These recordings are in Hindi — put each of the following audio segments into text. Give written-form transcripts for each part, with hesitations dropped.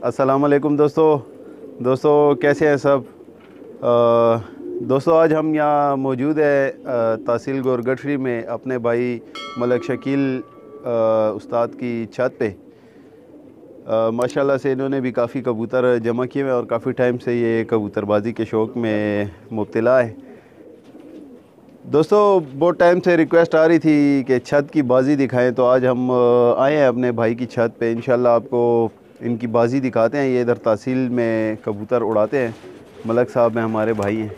अस्सलाम वालेकुम दोस्तों कैसे हैं सब। दोस्तों आज हम यहाँ मौजूद है तहसील गोरगठरी में अपने भाई मलक शकील उस्ताद की छत पे। माशाल्लाह से इन्होंने भी काफ़ी कबूतर जमा किए हैं और काफ़ी टाइम से ये कबूतरबाजी के शौक़ में मुब्तला है। दोस्तों बहुत टाइम से रिक्वेस्ट आ रही थी कि छत की बाजी दिखाएं, तो आज हम आए हैं अपने भाई की छत पे। इंशाल्लाह आपको इनकी बाजी दिखाते हैं। ये इधर तहसील में कबूतर उड़ाते हैं। मलक साहब में हमारे भाई हैं।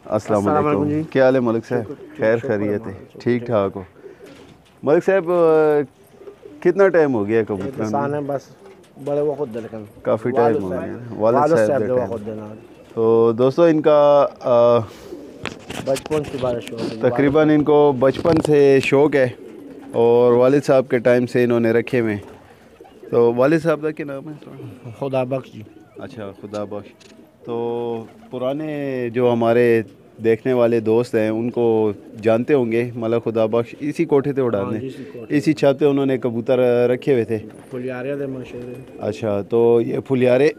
अस्सलाम वालेकुम, क्या हाल है मलक साहब? खैर खैरियत है? ठीक ठाक हो मलक साहब? कितना टाइम हो गया कबूतर? बस बड़े वक्त काफ़ी टाइम हो गया वालिद साहब। तो दोस्तों इनका बचपन से बड़ा शौक है, तकरीबन इनको बचपन से शौक़ है और वालिद साहब के टाइम से इन्होंने रखे हुए। तो वालिद साहब का क्या नाम है? खुदा बख्श जी। अच्छा, खुदा बख्श। तो पुराने जो हमारे देखने वाले दोस्त हैं उनको जानते होंगे, मलक खुदा बख्श इसी कोठे पे उड़ाने, इसी छत पे उन्होंने कबूतर रखे हुए थे। फुलियारे थे मशहूर। अच्छा, तो ये फुलियारे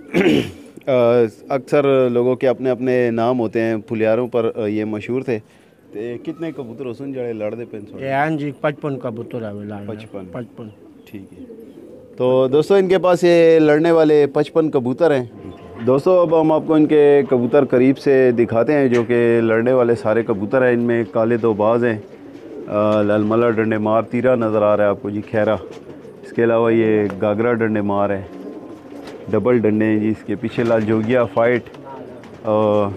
अक्सर लोगों के अपने अपने नाम होते हैं, फुलियारों पर ये मशहूर थे। तो कितने कबूतर सुन जड़े लड़ते पेन जी 55 कबूतर है। 55 ठीक है। तो दोस्तों इनके पास ये लड़ने वाले 55 कबूतर हैं। दोस्तों अब हम आपको इनके कबूतर करीब से दिखाते हैं, जो कि लड़ने वाले सारे कबूतर हैं। इनमें काले दो बाज हैं, ललमला डंडे मार तीरा नज़र आ रहा है आपको जी, खैरा। इसके अलावा ये गागरा डंडे मार है, डबल डंडे हैं जी। इसके पीछे लाल जोगिया फाइट और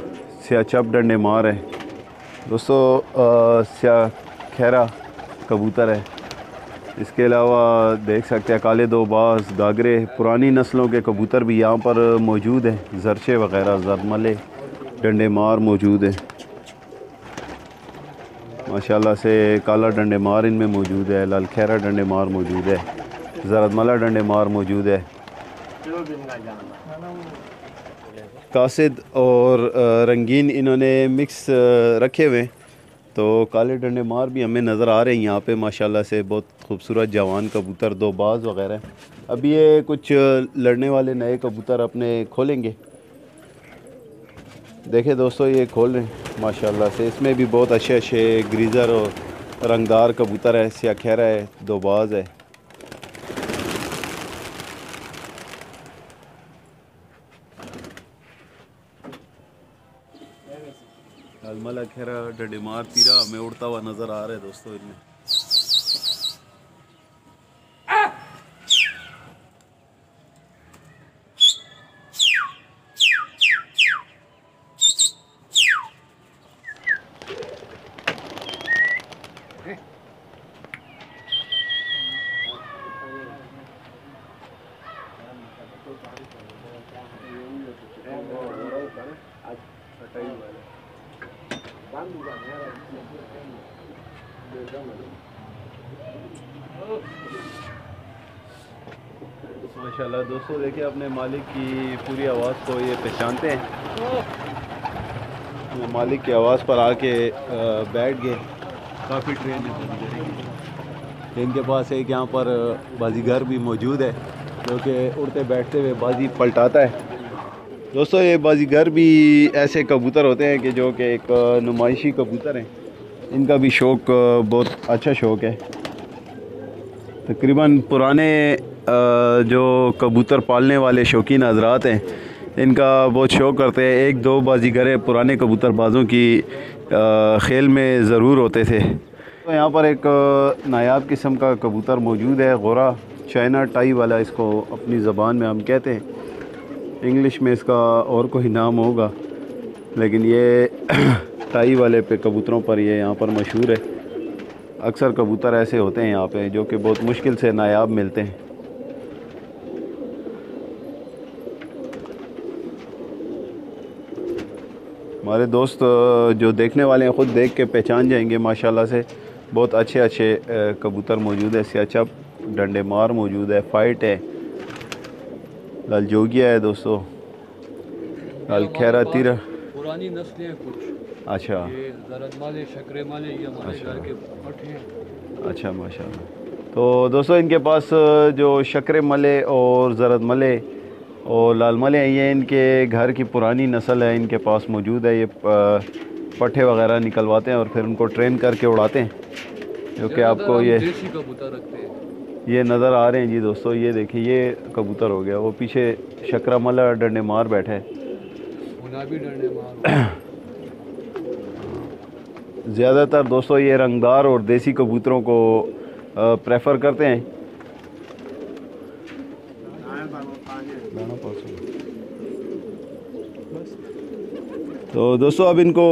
स्याचप डंडे मार है दोस्तों। स्या खैरा कबूतर है। इसके अलावा देख सकते हैं काले दो बाज, गागरे, पुरानी नस्लों के कबूतर भी यहाँ पर मौजूद हैं। जरशे वग़ैरह, जरमले डंडे मार मौजूद है माशाल्लाह से। काला डंडे मार इनमें मौजूद है, लाल खैरा डंडे मार मौजूद है, जरदमला डंडे मार मौजूद है। कासिद और रंगीन इन्होंने मिक्स रखे हुए। तो काले डंडे मार भी हमें नज़र आ रहे हैं यहाँ पे माशाल्लाह से। बहुत खूबसूरत जवान कबूतर, दो बाज वग़ैरह। अभी ये कुछ लड़ने वाले नए कबूतर अपने खोलेंगे। देखें दोस्तों ये खोल रहे हैं माशाल्लाह से। इसमें भी बहुत अच्छे अच्छे ग्रीज़र और रंगदार कबूतर है। स्या खैरा है, दो बाज है। लालमला खैरा डंडे मार तीरा हमें उड़ता हुआ नज़र आ रहा है दोस्तों इनमें। माशाल्लाह दोस्तों देखिए अपने मालिक की पूरी आवाज़ को ये पहचानते हैं। वो मालिक की आवाज़ पर आके बैठ गए। काफ़ी ट्रेन है इनके पास। एक यहाँ पर बाजीगर भी मौजूद है जो कि उड़ते बैठते हुए बाजी पलटाता है। दोस्तों ये बाजीगर भी ऐसे कबूतर होते हैं कि जो कि एक नुमाइशी कबूतर हैं। इनका भी शौक़ बहुत अच्छा शौक़ है। तकरीबन पुराने जो कबूतर पालने वाले शौकीन हजरात हैं इनका बहुत शौक़ करते हैं। एक दो बाजीगरें पुराने कबूतरबाजों की खेल में ज़रूर होते थे। तो यहाँ पर एक नायाब किस्म का कबूतर मौजूद है, गोरा चाइना टाई वाला इसको अपनी ज़बान में हम कहते हैं। इंग्लिश में इसका और कोई नाम होगा, लेकिन ये टाई वाले पे कबूतरों पर ये यहाँ पर मशहूर है। अक्सर कबूतर ऐसे होते हैं यहाँ पे जो कि बहुत मुश्किल से नायाब मिलते हैं। हमारे दोस्त जो देखने वाले हैं ख़ुद देख के पहचान जाएंगे माशाल्लाह से। बहुत अच्छे अच्छे कबूतर मौजूद है। स्याचप डंडे मार मौजूद है, फाइट है, लाल जोगिया है दोस्तों, लाल खैरा तीरा। पुरानी नस्लें हैं कुछ। अच्छा, ये जरदमाले, शकरेमाले, ये हमारे घर के पट हैं। अच्छा माशाल्लाह। तो दोस्तों इनके पास जो शक्कर मले और ज़रद मले और लाल मले हैं, ये इनके घर की पुरानी नस्ल है, इनके पास मौजूद है। ये पट्ठे वगैरह निकलवाते हैं और फिर उनको ट्रेन करके उड़ाते हैं, जो कि आपको ये देसी कबूतर रखते हैं। ये नज़र आ रहे हैं जी दोस्तों। ये देखिए ये कबूतर हो गया, वो पीछे शक्कर मला डंडे मार बैठा है। भी डंडे मार ज़्यादातर दोस्तों ये रंगदार और देसी कबूतरों को प्रेफर करते हैं। तो दोस्तों अब इनको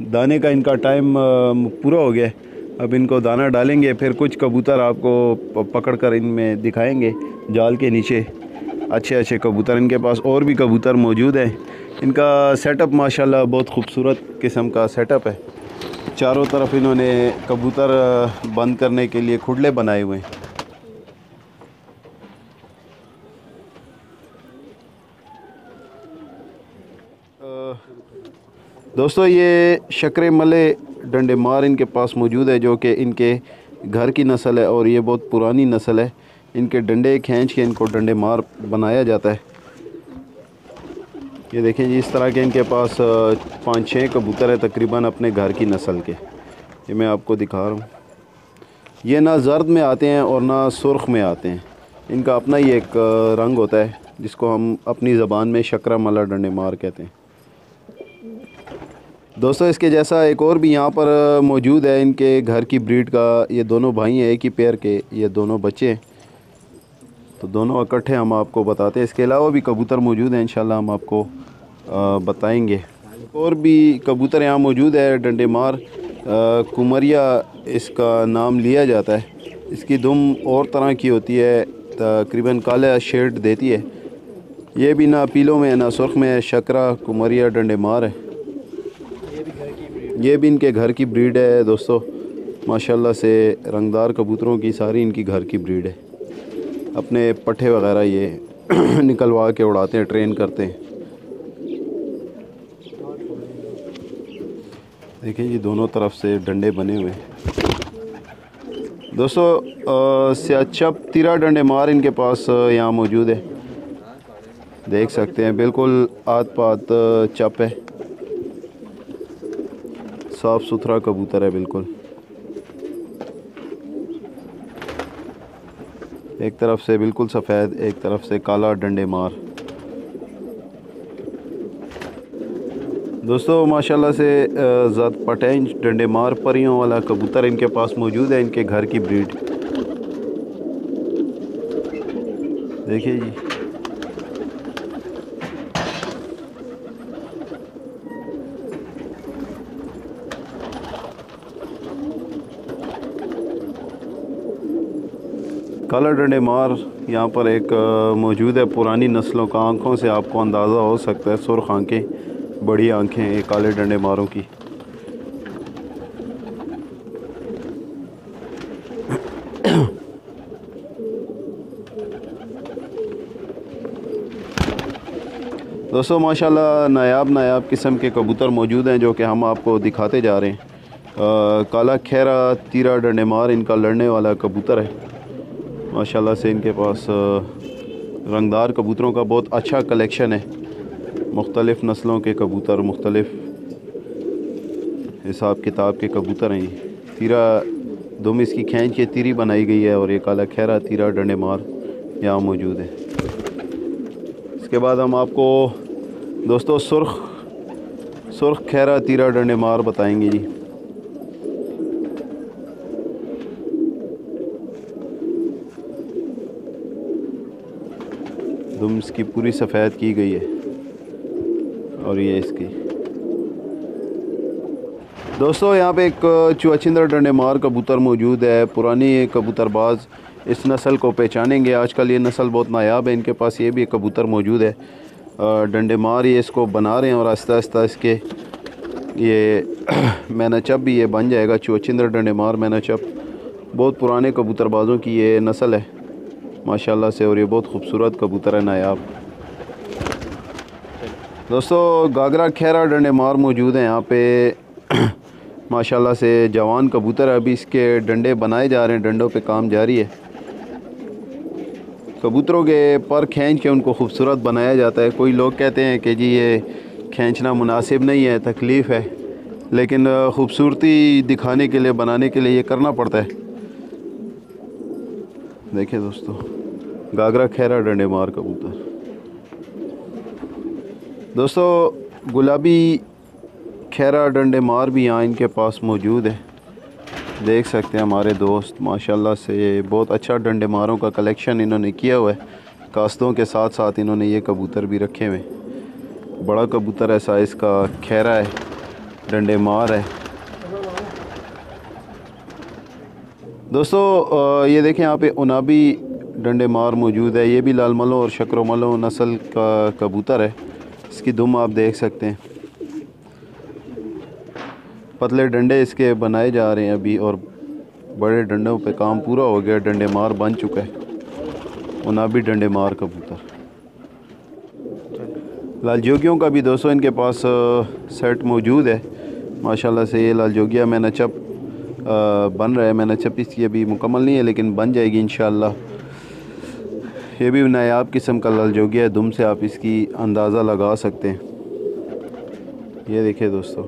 दाने का इनका टाइम पूरा हो गया है। अब इनको दाना डालेंगे, फिर कुछ कबूतर आपको पकड़ कर इनमें दिखाएंगे जाल के नीचे। अच्छे अच्छे कबूतर इनके पास और भी कबूतर मौजूद हैं। इनका सेटअप माशाल्लाह बहुत खूबसूरत किस्म का सेटअप है। चारों तरफ इन्होंने कबूतर बंद करने के लिए खुडले बनाए हुए हैं। दोस्तों ये शक्कर मले डंडे मार इनके पास मौजूद है, जो कि इनके घर की नस्ल है और ये बहुत पुरानी नस्ल है। इनके डंडे खींच के इनको डंडे मार बनाया जाता है। ये देखें जी, इस तरह के इनके पास 5-6 कबूतर है तकरीबन अपने घर की नस्ल के। ये मैं आपको दिखा रहा हूँ। ये ना जर्द में आते हैं और ना सुर्ख में आते हैं। इनका अपना ही एक रंग होता है जिसको हम अपनी ज़बान में शक्कर मला डंडे मार कहते हैं। दोस्तों इसके जैसा एक और भी यहाँ पर मौजूद है, इनके घर की ब्रीड का। ये दोनों भाई हैं एक ही पेयर के, ये दोनों बच्चे हैं, तो दोनों इकट्ठे हम आपको बताते हैं। इसके अलावा भी कबूतर मौजूद हैं, इंशाल्लाह हम आपको बताएंगे। और भी कबूतर यहाँ मौजूद है डंडे मार। कुमरिया इसका नाम लिया जाता है। इसकी दुम और तरह की होती है, तकरीबन काला शेड देती है। ये भी ना पीलों में ना सुर्ख में है। शक्कर कुमरिया डंडे मार है। ये भी इनके घर की ब्रीड है दोस्तों। माशाल्लाह से रंगदार कबूतरों की सारी इनकी घर की ब्रीड है। अपने पट्ठे वगैरह ये निकलवा के उड़ाते हैं, ट्रेन करते हैं। देखिए जी दोनों तरफ से डंडे बने हुए हैं। दोस्तों स्याचप तीरा डंडे मार इनके पास यहाँ मौजूद है, देख सकते हैं। बिल्कुल आत पात चप है, साफ़ सुथरा कबूतर है बिल्कुल। एक तरफ से बिल्कुल सफ़ेद, एक तरफ से काला डंडे मार। दोस्तों माशाल्लाह से ज़ात पटेंज डंडे मार परियों वाला कबूतर इनके पास मौजूद है, इनके घर की ब्रीड। देखिए जी काला डंडे मार यहाँ पर एक मौजूद है पुरानी नस्लों का। आँखों से आपको अंदाज़ा हो सकता है, सुर्ख आँखें, बड़ी आँखें ये काले डंडे मारों की। दोस्तों माशाल्लाह नायाब किस्म के कबूतर मौजूद हैं, जो कि हम आपको दिखाते जा रहे हैं। काला खैरा तीरा डंडे मार इनका लड़ने वाला कबूतर है। माशाल्लाह से इनके पास रंगदार कबूतरों का बहुत अच्छा कलेक्शन है। मुख्तलिफ़ नस्लों के कबूतर, मुख्तलिफ़ हिसाब किताब के कबूतर हैं। तीरा दुम इसकी खींच के तीरी बनाई गई है और ये काला खैरा तीरा डंडे मार यहाँ मौजूद है। इसके बाद हम आपको दोस्तों सुर्ख खैरा तीरा डंडे मार बताएंगे जी। दुम इसकी पूरी सफ़ेद की गई है और ये इसकी। दोस्तों यहाँ पे एक चुआचिंदर डंडे मार कबूतर मौजूद है। पुरानी कबूतरबाज इस नस्ल को पहचानेंगे। आजकल ये नस्ल बहुत नायाब है। इनके पास ये भी एक कबूतर मौजूद है डंडे मार। ये इसको बना रहे हैं और आहिस्ता आहिस्ता इसके ये मैना चप भी ये बन जाएगा। चुआचिंदर डंडे मार मैना चप बहुत पुराने कबूतरबाजों की ये नस्ल है माशाल्लाह से, और ये बहुत खूबसूरत कबूतर है नायाब। दोस्तों गागरा खैरा डंडे मार मौजूद है यहाँ पे। माशाल्लाह से जवान कबूतर है। अभी इसके डंडे बनाए जा रहे हैं, डंडों पे काम जारी है। कबूतरों के पर खींच के उनको खूबसूरत बनाया जाता है। कोई लोग कहते हैं कि जी ये खींचना मुनासिब नहीं है, तकलीफ़ है, लेकिन खूबसूरती दिखाने के लिए, बनाने के लिए ये करना पड़ता है। देखिए दोस्तों, गागरा खैरा डंडे मार कबूतर। दोस्तों गुलाबी खैरा डंडे मार भी यहाँ इनके पास मौजूद है। देख सकते हैं हमारे दोस्त माशाल्लाह से बहुत अच्छा डंडे मारों का कलेक्शन इन्होंने किया हुआ है। कास्तों के साथ साथ इन्होंने ये कबूतर भी रखे हुए। बड़ा कबूतर है, साइज़ का खैरा है, डंडे मार है। दोस्तों ये देखें यहाँ पे उनाबी डंडे मार मौजूद है। ये भी लाल मलो और शक्रो मलो नस्ल का कबूतर है। इसकी दुम आप देख सकते हैं। पतले डंडे इसके बनाए जा रहे हैं अभी, और बड़े डंडों पे काम पूरा हो गया, डंडे मार बन चुका है। उनाबी डंडे मार कबूतर। लाल जोगियों का भी दोस्तों इनके पास सेट मौजूद है। माशाल्लाह से ये लाल जोगिया में नचप बन रहा है। मैं नचप इसकी अभी मुकम्मल नहीं है, लेकिन बन जाएगी इंशाअल्लाह। ये भी नायाब किस्म का लाल जोगिया है। दुम से आप इसकी अंदाज़ा लगा सकते हैं। ये देखिए दोस्तों,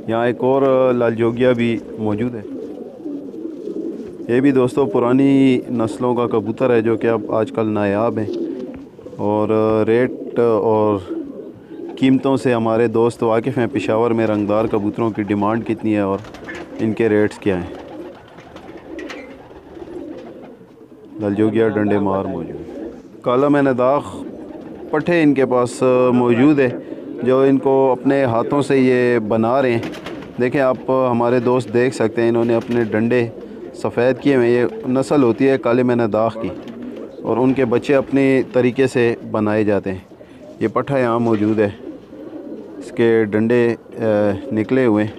यहाँ एक और लाल जोगिया भी मौजूद है। ये भी दोस्तों पुरानी नस्लों का कबूतर है, जो कि अब आजकल नायाब हैं। और रेट और कीमतों से हमारे दोस्त वाकिफ़ हैं। पेशावर में रंगदार कबूतरों की डिमांड कितनी है और इनके रेट्स क्या हैं। लाल जोगिया डंडे मार मौजूद। काला मैंने दाग पट्ठे इनके पास मौजूद है, जो इनको अपने हाथों से ये बना रहे हैं। देखें आप, हमारे दोस्त देख सकते हैं, इन्होंने अपने डंडे सफ़ेद किए हुए। ये नस्ल होती है काले मैंने दाग की, और उनके बच्चे अपने तरीके से बनाए जाते हैं। ये पट्ठा यहाँ मौजूद है, इसके डंडे निकले हुए।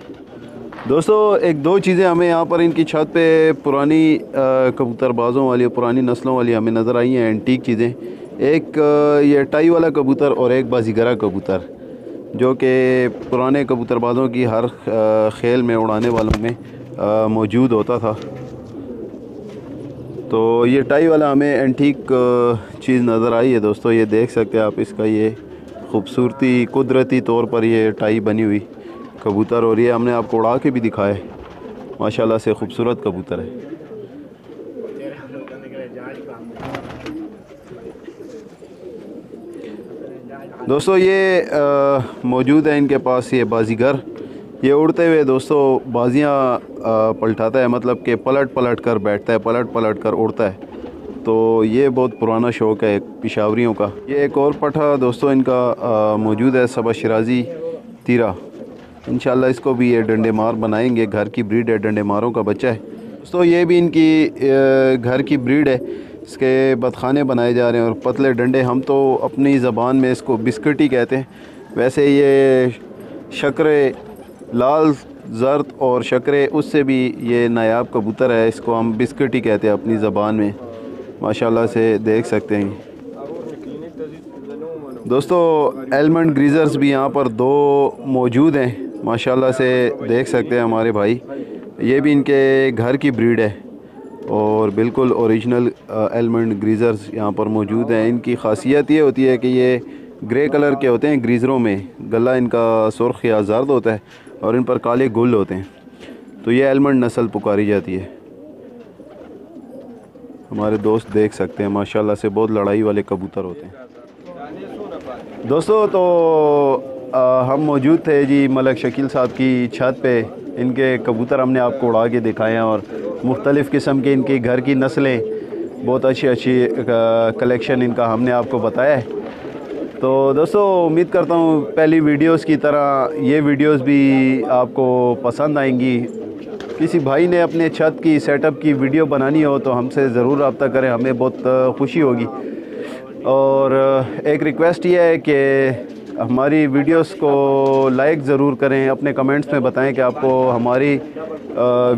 दोस्तों एक दो चीज़ें हमें यहाँ पर इनकी छत पे पुरानी कबूतरबाज़ों वाली, पुरानी नस्लों वाली हमें नज़र आई हैं, एंटीक चीज़ें। एक ये टाई वाला कबूतर और एक बाजीगरा कबूतर, जो कि पुराने कबूतरबाज़ों की हर खेल में, उड़ाने वालों में मौजूद होता था। तो ये टाई वाला हमें एंटीक चीज़ नज़र आई है दोस्तों। ये देख सकते हैं आप, इसका ये खूबसूरती कुदरती तौर पर ये टाई बनी हुई कबूतर, और ये हमने आपको उड़ा के भी दिखाया है। माशाल्लाह से खूबसूरत कबूतर है। दोस्तों ये मौजूद है इनके पास ये बाजीगर। ये उड़ते हुए दोस्तों बाजियाँ पलटाता है, मतलब कि पलट पलट कर बैठता है, पलट पलट कर उड़ता है। तो ये बहुत पुराना शौक़ है पेशावरियों का। ये एक और पठा दोस्तों इनका मौजूद है, सबा शिराजी तीरा। इंशाल्लाह इसको भी ये डंडे मार बनाएंगे। घर की ब्रीड है, डंडे मारों का बच्चा है दोस्तों। ये भी इनकी घर की ब्रीड है। इसके बतखाने बनाए जा रहे हैं, और पतले डंडे, हम तो अपनी ज़बान में इसको बिस्किट ही कहते हैं। वैसे ये शक्रे लाल जर्द और शक्रे, उससे भी ये नायाब कबूतर है। इसको हम बिस्किट ही कहते हैं अपनी ज़बान में। माशाल्लाह से देख सकते हैं दोस्तों। एलमंड ग्रीजर्स भी यहाँ पर दो मौजूद हैं। माशाल्लाह से देख सकते हैं हमारे भाई। ये भी इनके घर की ब्रीड है, और बिल्कुल ओरिजिनल एलमंड ग्रीजर्स यहाँ पर मौजूद हैं। इनकी खासियत ये होती है कि ये ग्रे कलर के होते हैं ग्रीजरों में। गला इनका सुर्ख या जर्द होता है, और इन पर काले गुल होते हैं। तो ये एलमंड नस्ल पुकारी जाती है। हमारे दोस्त देख सकते हैं माशाल्लाह से बहुत लड़ाई वाले कबूतर होते हैं दोस्तों। तो हम मौजूद थे जी मलक शकील साहब की छत पे। इनके कबूतर हमने आपको उड़ा के दिखाए हैं, और मुख्तलिफ़ किस्म के इनकी घर की नस्लें, बहुत अच्छी अच्छी कलेक्शन इनका हमने आपको बताया है। तो दोस्तों उम्मीद करता हूँ पहली वीडियोस की तरह ये वीडियोस भी आपको पसंद आएंगी। किसी भाई ने अपने छत की सेटअप की वीडियो बनानी हो तो हमसे ज़रूर रब्ता करें, हमें बहुत खुशी होगी। और एक रिक्वेस्ट ये है कि हमारी वीडियोस को लाइक ज़रूर करें, अपने कमेंट्स में बताएं कि आपको हमारी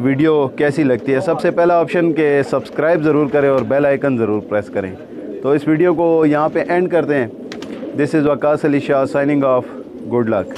वीडियो कैसी लगती है। सबसे पहला ऑप्शन के सब्सक्राइब ज़रूर करें और बेल आइकन ज़रूर प्रेस करें। तो इस वीडियो को यहाँ पे एंड करते हैं। This is Waqas Ali Shah signing off, good luck.